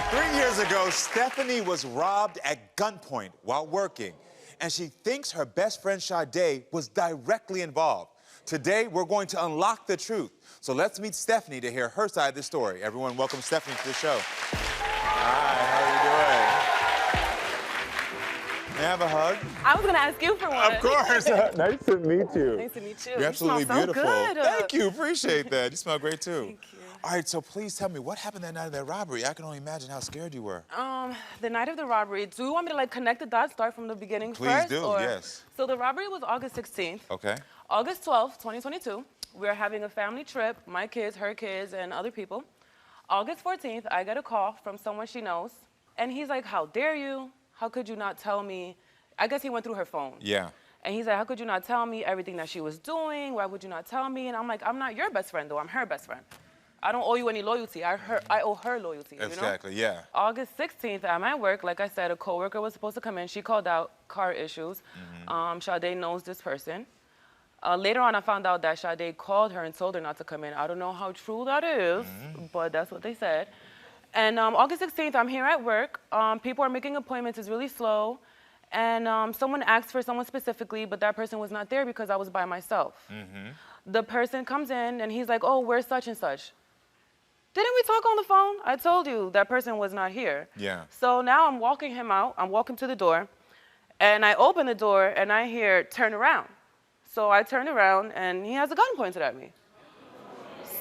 3 years ago, Stephanie was robbed at gunpoint while working, and she thinks her best friend Sade was directly involved. Today, we're going to unlock the truth. So let's meet Stephanie to hear her side of the story. Everyone, welcome Stephanie to the show. Hi, how are you doing? May I have a hug? I was gonna ask you for one. Of course. Nice to meet you. Nice to meet you. You're absolutely you smell beautiful. So good. Thank you. Appreciate that. You smell great too. Thank you. All right, so please tell me, what happened that night of that robbery? I can only imagine how scared you were. The night of the robbery, do you want me to like connect the dots, start from the beginning Please first? do, or... yes. So the robbery was August 16th. Okay. August 12th, 2022, we were having a family trip, my kids, her kids, and other people. August 14th, I get a call from someone she knows, and he's like, how dare you? How could you not tell me? I guess he went through her phone. Yeah. And he's like, how could you not tell me everything that she was doing? Why would you not tell me? And I'm like, I'm not your best friend, though. I'm her best friend. I don't owe you any loyalty. I owe her loyalty, Exactly, you know? yeah. August 16th, I'm at work. Like I said, a coworker was supposed to come in. She called out car issues. Sade knows this person. Later on, I found out that Sade called her and told her not to come in. I don't know how true that is, but that's what they said. And August 16th, I'm here at work. People are making appointments. It's really slow. And someone asked for someone specifically, but that person was not there because I was by myself. The person comes in, and he's like, oh, where's such and such? Didn't we talk on the phone? I told you that person was not here. Yeah. So now I'm walking him out. I'm walking to the door, and I open the door, and I hear, turn around. So I turned around, and he has a gun pointed at me.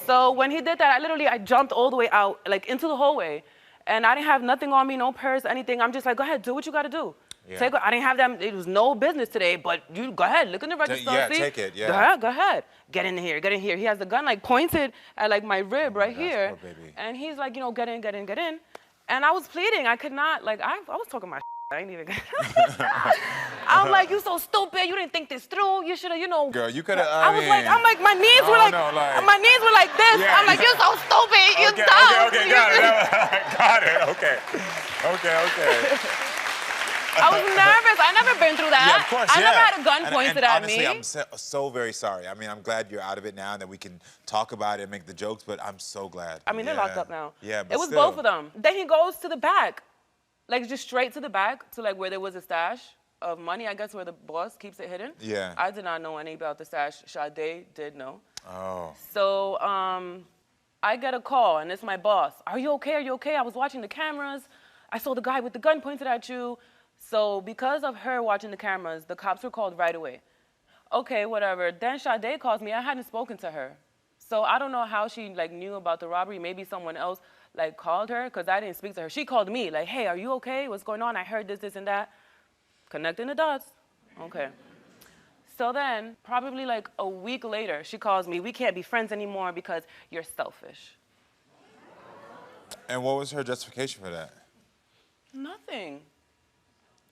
So when he did that, I jumped all the way out, like into the hallway, and I didn't have nothing on me, no purse, anything. I'm just like, go ahead, do what you gotta do. Yeah. I didn't have that, it was no business today, but you go ahead, look in the register, Yeah, see? take it, yeah. Go ahead. Get in here, get in here. He has the gun like pointed at like my rib right here. Poor baby. And he's like, you know, get in, get in, get in. And I was pleading, I could not, like, I was talking my I ain't even I'm like, you so stupid, you didn't think this through, you should've, you know. Girl, you could've, I'm like, my knees were like, my knees were like this. Yeah, I'm like, you're so stupid, you okay, dumb. Okay, got it. Got it, okay. I was nervous. I never been through that. Yeah, of course, I never had a gun pointed at honestly, me. I'm so very sorry. I mean, I'm glad you're out of it now and that we can talk about it and make the jokes, but I'm so glad. I mean, they're locked up now. Yeah, but it was still. both of them. Then he goes to the back, like just straight to the back to like where there was a stash of money, I guess where the boss keeps it hidden. Yeah. I did not know any about the stash. Sade did know. Oh. So I get a call, and it's my boss. Are you okay? Are you okay? I was watching the cameras. I saw the guy with the gun pointed at you. So because of her watching the cameras, the cops were called right away. Okay, whatever. Then Sade calls me. I hadn't spoken to her. So I don't know how she like knew about the robbery. Maybe someone else like called her because I didn't speak to her. She called me like, hey, are you okay? What's going on? I heard this, and that. Connecting the dots. Okay. So then probably like a week later, she calls me. We can't be friends anymore because you're selfish. And what was her justification for that? Nothing.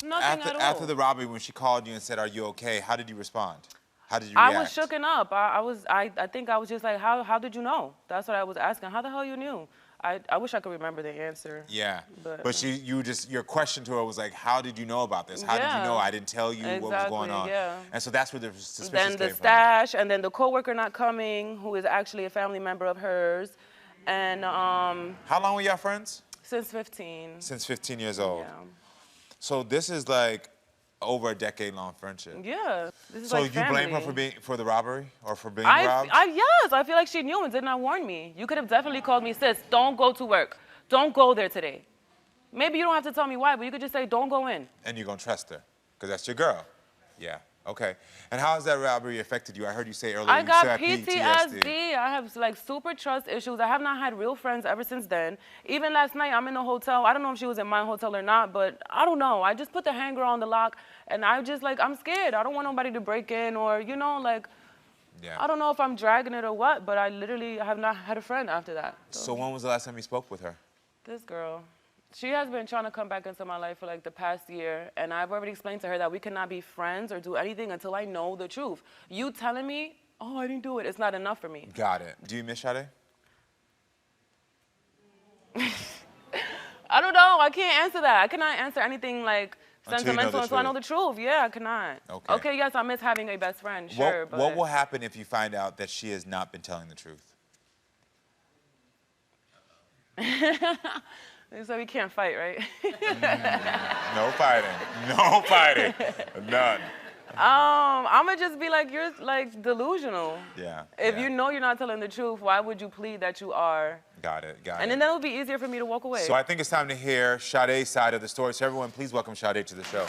Nothing at all. After the robbery, when she called you and said, are you okay, how did you respond? How did you react? I was shooken up. I think I was just like, how did you know? That's what I was asking. How the hell you knew? I wish I could remember the answer. Yeah. But your question to her was like, how did you know about this? How did you know? I didn't tell you what was going on. Yeah. And so that's where the suspicion came from. Then the stash, and then the coworker not coming, who is actually a family member of hers. And how long were y'all friends? Since 15. Since 15 years old. Yeah. So this is like over a decade-long friendship. Yeah. This is so like you family. blame her for the robbery or for being robbed? Yes, I feel like she knew and did not warn me. You could have definitely called me, sis, don't go to work. Don't go there today. Maybe you don't have to tell me why, but you could just say, don't go in. And you're going to trust her because that's your girl. Yeah. Okay. And how has that robbery affected you? I heard you say earlier I you got had PTSD. I have like super trust issues. I have not had real friends ever since then. Even last night, I'm in the hotel. I don't know if she was in my hotel or not, but I don't know. I just put the hanger on the lock, and I just like, I'm scared. I don't want nobody to break in or, you know, like, yeah. I don't know if I'm dragging it or what, but I literally have not had a friend after that. So when was the last time you spoke with her? This girl. She has been trying to come back into my life for like the past year, and I've already explained to her that we cannot be friends or do anything until I know the truth. You telling me, oh, I didn't do it, it's not enough for me. Got it. Do you miss Sade? I don't know, I can't answer that. I cannot answer anything like sentimental until I know the truth. Yeah, I cannot. Okay. Okay, yes, I miss having a best friend, sure, but... What will happen if you find out that she has not been telling the truth? They said we can't fight, right? No fighting. No fighting. None. I'ma just be like, you're like delusional. Yeah. If you know you're not telling the truth, why would you plead that you are? Got it. And then that'll be easier for me to walk away. So I think it's time to hear Sade's side of the story. So everyone, please welcome Sade to the show.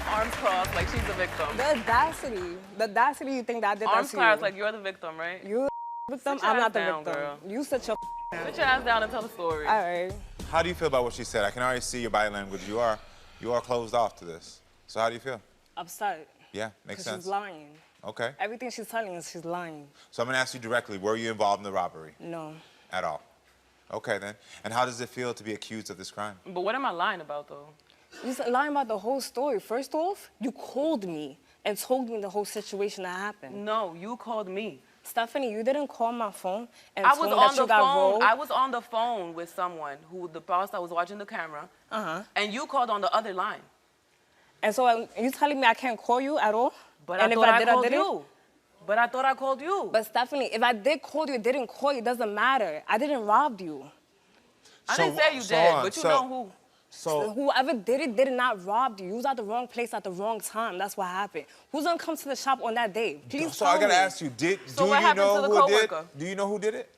Arms crossed, like she's the victim. The audacity you think that I did that to you. Arms crossed, like you're the victim, right? You the victim, I'm not the victim. Girl. You sit your Sit your ass down and tell the story. All right. How do you feel about what she said? I can already see your body language. You are closed off to this. So how do you feel? Upset. Yeah, makes sense. She's lying. Okay. Everything she's telling us, she's lying. So I'm gonna ask you directly, were you involved in the robbery? No. At all? Okay then. And how does it feel to be accused of this crime? But what am I lying about though? You're lying about the whole story. First off, you called me and told me the whole situation that happened. No, you called me. Stephanie, you didn't call my phone and I told was me on that you the got phone. rolled. I was on the phone with someone who the boss that was watching the camera. And you called on the other line. And so you telling me I can't call you at all? But and I thought I called you. But I thought I called you. But Stephanie, if I did call you, didn't call you, it doesn't matter. I didn't rob you. I didn't say you did, but you know who. So whoever did it did not rob you. You was at the wrong place at the wrong time. That's what happened. Who's gonna come to the shop on that day? Please So tell I gotta me. ask you, do you know who did? Do you know who did it?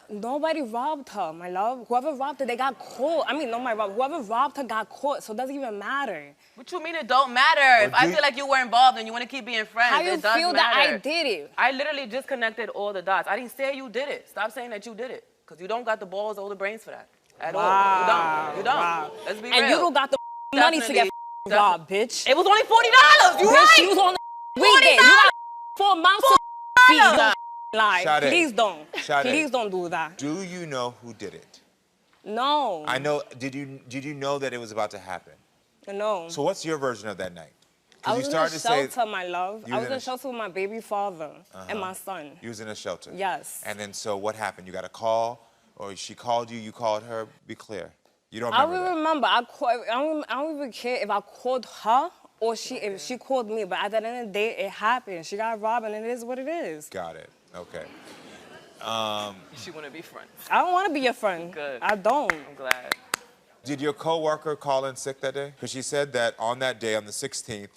Nobody robbed her, my love. Whoever robbed her, they got caught. I mean, whoever robbed her got caught, so it doesn't even matter. What you mean it don't matter? If I feel like you were involved and you want to keep being friends, How you it does feel matter. that I did it? I literally just connected all the dots. I didn't say you did it. Stop saying that you did it, because you don't got the balls or the brains for that at all. You don't. Wow. Let's be real. And you don't got the money to get robbed, bitch. It was only $40. You right? She was on the weekday. You got 4 months to feed. Don't lie. Sade. Please don't. Sade. Please don't do that. Do you know who did it? No. I know. Did you know that it was about to happen? No. So what's your version of that night? I was in a shelter, say, my love. I was in a shelter with my baby father and my son. You was in a shelter? Yes. And then so what happened? You got a call, or she called you, you called her? Be clear. You don't I remember remember. I don't even care if I called her or if she called me, but at the end of the day, it happened. She got robbed, and it is what it is. Got it. Okay. She want to be friends. I don't want to be your friend. Good. I don't. I'm glad. Did your coworker call in sick that day? Because she said that on that day, on the 16th,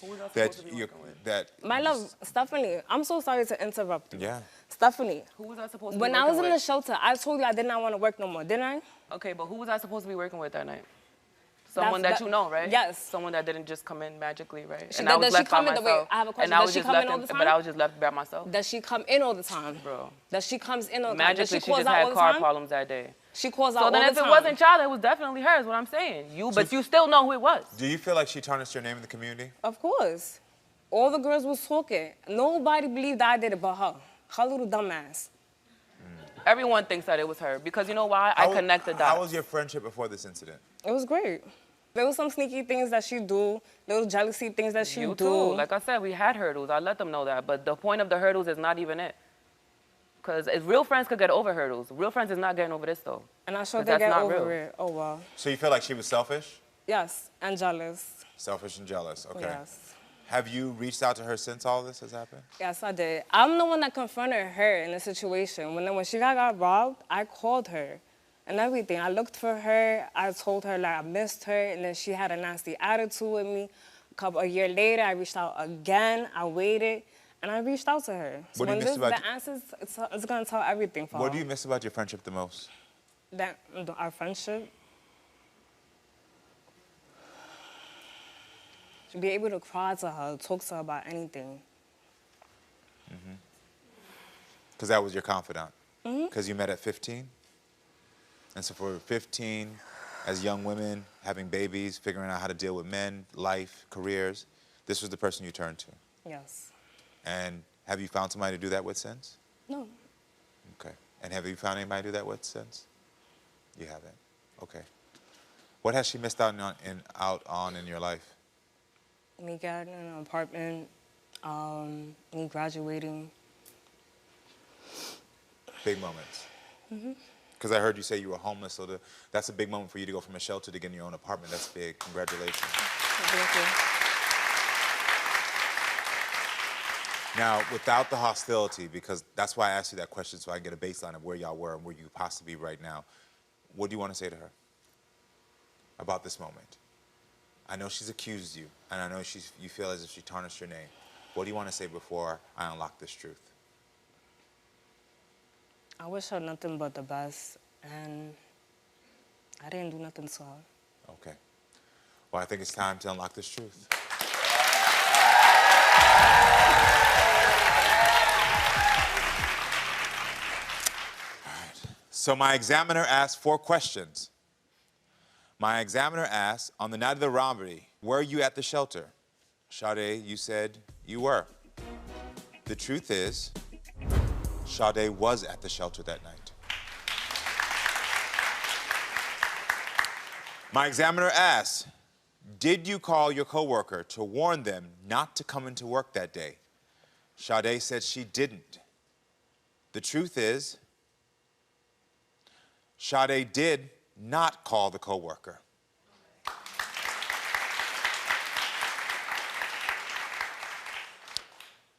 My love, Stephanie, I'm so sorry to interrupt you. Yeah. Stephanie. Who was I supposed to be When working I was with? in the shelter, I told you I did not want to work no more, didn't I? Okay, but who was I supposed to be working with that night? Someone that you know, right? Yes. Someone that didn't just come in magically, right? Does she come in the way? I have a question. Does she come in all the time? But I was just left by myself. Does she come in all the time? Bro. Does she comes in all the time? Magically, she just had car problems that day. She calls out all the time. So then if it wasn't child, it was definitely hers, what I'm saying. But you still know who it was. Do you feel like she tarnished your name in the community? Of course. All the girls was talking. Nobody believed that I did it but her. Her little dumbass. Everyone thinks that it was her because you know why? I connected dots. How was your friendship before this incident? It was great. There was some sneaky things that she do, little jealousy things that she do. Too. Like I said, we had hurdles. I let them know that. But the point of the hurdles is not even it. Because real friends could get over hurdles. Real friends is not getting over this, though. And I'm sure they get over it. Oh, well. So you feel like she was selfish? Yes, and jealous. Selfish and jealous, okay. Yes. Have you reached out to her since all this has happened? Yes, I did. I'm the one that confronted her in the situation. When she got robbed, I called her and everything. I looked for her. I told her like I missed her, and then she had a nasty attitude with me. A year later, I reached out again. I waited, and I reached out to her. So what do you miss about the answers, it's gonna tell everything for her. What do you miss about your friendship the most? Our friendship. To be able to cry to her, talk to her about anything. Because that was your confidant. Because you met at 15? And so for 15, as young women, having babies, figuring out how to deal with men, life, careers, this was the person you turned to? Yes. And have you found somebody to do that with since? No. Okay. And have you found anybody to do that with since? You haven't. Okay. What has she missed out on in your life? Me getting an apartment, me graduating. Big moments. Because I heard you say you were homeless, so that's a big moment for you to go from a shelter to getting your own apartment. That's big. Congratulations. Thank you. Now, without the hostility, because that's why I asked you that question so I can get a baseline of where y'all were and where you could possibly be right now, what do you want to say to her about this moment? I know she's accused you, and I know you feel as if she tarnished your name. What do you want to say before I unlock this truth? I wish her nothing but the best, and I didn't do nothing to her. Okay. Well, I think it's time to unlock this truth. So my examiner asked 4 questions. My examiner asked, on the night of the robbery, were you at the shelter? Sade, you said you were. The truth is, Sade was at the shelter that night. My examiner asked, did you call your coworker to warn them not to come into work that day? Sade said she didn't. The truth is, Sade did not call the coworker.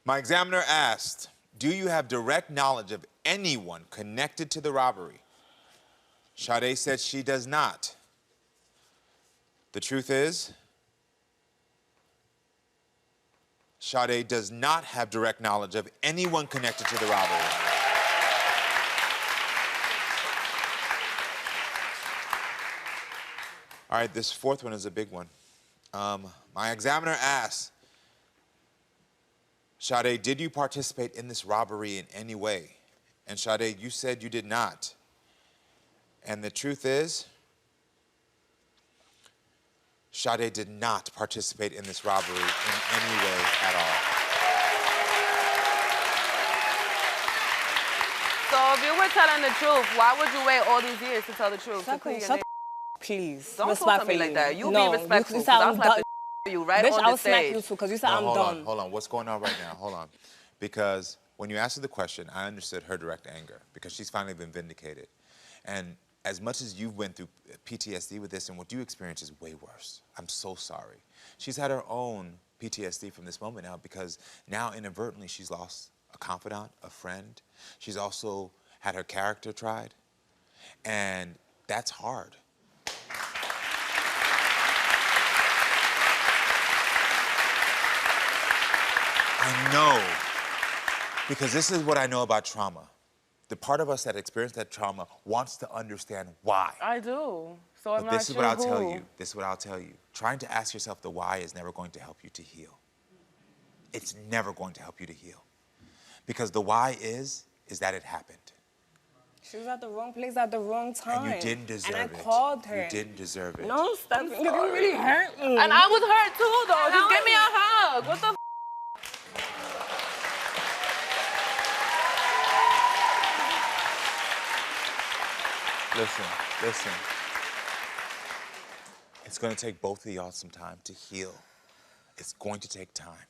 My examiner asked, do you have direct knowledge of anyone connected to the robbery? Sade said she does not. The truth is, Sade does not have direct knowledge of anyone connected to the robbery. All right, this 4th one is a big one. My examiner asked, Sade, did you participate in this robbery in any way? And Sade, you said you did not. And the truth is, Sade did not participate in this robbery in any way at all. So if you were telling the truth, why would you wait all these years to tell the truth? To clear your name? Please. Don't talk to me like that. You be respectful. You said I'll I'm slap done. you right Bitch, on I'll the slap stage. you too because you said No, I'm hold done. on, hold on. What's going on right now? Hold on. Because when you answered the question, I understood her direct anger because she's finally been vindicated. And as much as you went through PTSD with this and what you experienced is way worse. I'm so sorry. She's had her own PTSD from this moment now because now inadvertently she's lost a confidant, a friend. She's also had her character tried. And that's hard. I know, because this is what I know about trauma. The part of us that experienced that trauma wants to understand why. I do. So I'm But not this is sure what I'll who. tell you. This is what I'll tell you. Trying to ask yourself the why is never going to help you to heal. It's never going to help you to heal. Because the why is that it happened. She was at the wrong place at the wrong time. And you didn't deserve it. And I called her. You didn't deserve it. No, stop. You really hurt me. And I was hurt too, though. Just give me a hug. What the Listen. It's going to take both of y'all some time to heal. It's going to take time.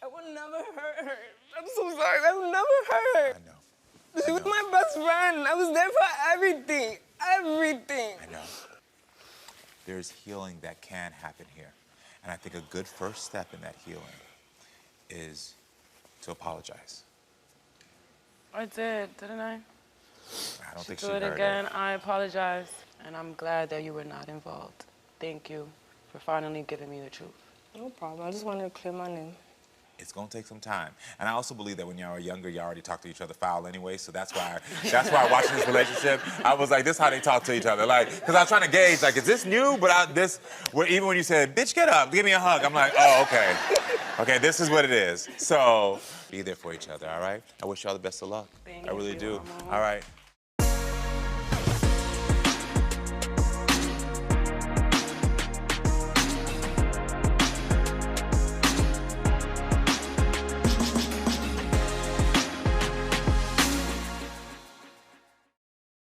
I would never hurt her. I'm so sorry. I would never hurt her. I know. She was my best friend. I was there for everything. Everything. I know. There's healing that can happen here. And I think a good first step in that healing is to apologize. I did, didn't I? I don't think Do she it heard again. it. I apologize. And I'm glad that you were not involved. Thank you for finally giving me the truth. No problem. I just wanted to clear my name. It's gonna take some time. And I also believe that when y'all were younger, y'all already talked to each other foul anyway, so that's why watching this relationship, I was like, this is how they talk to each other. Like, because I was trying to gauge, like, is this new? But even when you said, bitch, get up, give me a hug, I'm like, oh, okay. Okay, this is what it is. So, be there for each other, all right? I wish y'all the best of luck. Thank I really you, do. Mama. All right.